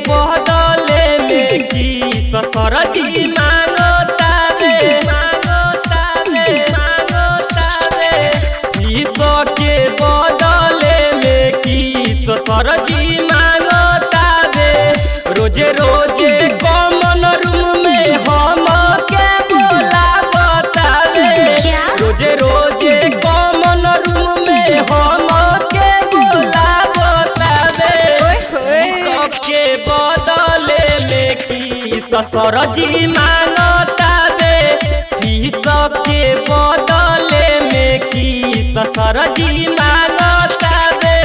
बदले में की ससुर जी मांगता रे फीस के बदले में की ससुर जी मांगता रे रोजे रोजे कॉमन रूम में हम के बोलावता रे रोजे रोजे कॉमन रूम में हम के बोलावता रे सबके बदले में की ससुर जी मांगता रे फीस के बदले में की ससुर जी मांगता रे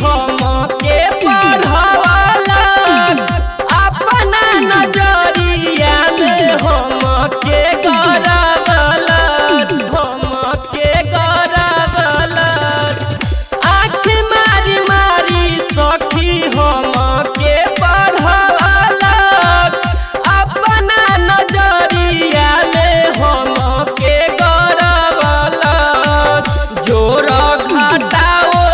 हम के पढ़वाला अपना नजरिया में हम के गरबला आँख मारी मारी सखी हम के पढ़वाला अपना नजरिया में हम के गरबला जोर घटाओ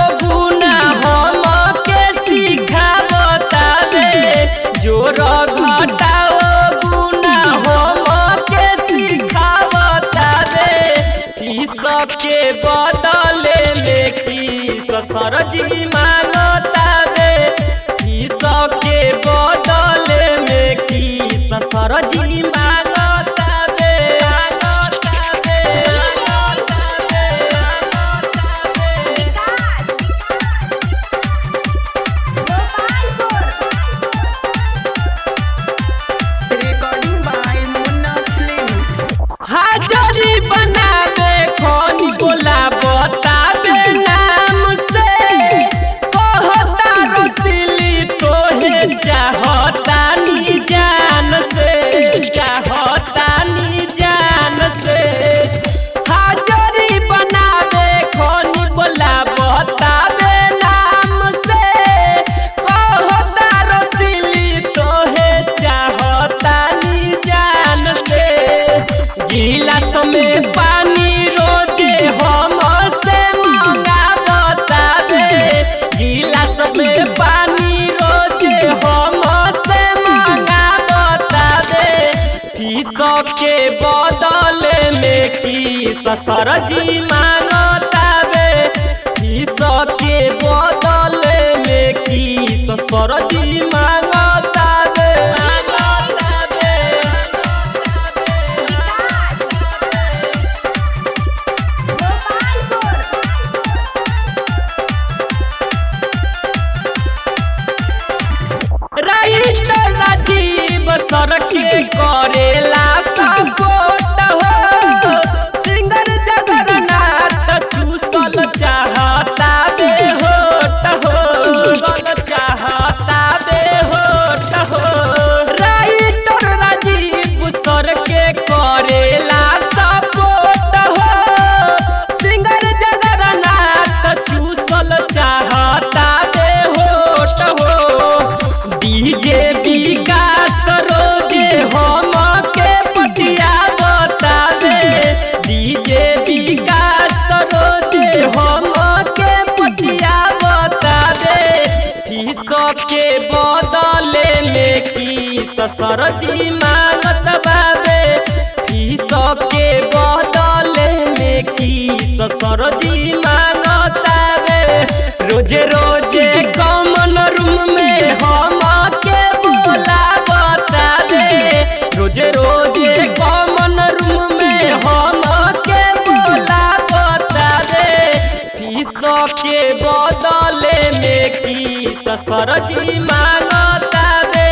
जोर घटाओ गुना हम के सिखावता रे फीस के बदले में की ससुर जी मांगता रे फीस के बदले में की ससुर जी मांगता रे हाजरी बनावे खोनी बोला बतावे नाम से कहता रसीली तोहे चाहता नी जान से हाजरी बनावे खोनी बोला बतावे नाम से कहता रसीली तोहे चाहता नी जान से गिलास में पानी रोजे हम से मंगावता रे गिलास में पानी रोजे हम से मंगावता रे फीस के बदले में की ससुर जी मांगता रे फीस के बदले में की ससुर जी मांगता रे राजीव सर के करेला सपोर्ट हो सिंगर जगन्नाथ चूसल चाहता बेहोट हो राइटर राजीव सर के करेला सपोर्ट हो सिंगर जगन्नाथ चूसल चाहता बेहोट हो डीजे विकास रोजे हम के पटिया बतावे डीजे विकास रोजे हम के पटिया बतावे फीस के बदले में की ससुर जी मांगत बावे फीस के बदले में की ससुर जी मांगता रे रोजे रोजे कॉमन रूम में हम के बोलावता रे रोजे रोजे कॉमन रूम में हम के बोलावता रे फीस के बदले में की ससुर जी मांगता रे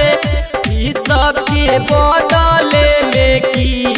फीस के बदले में की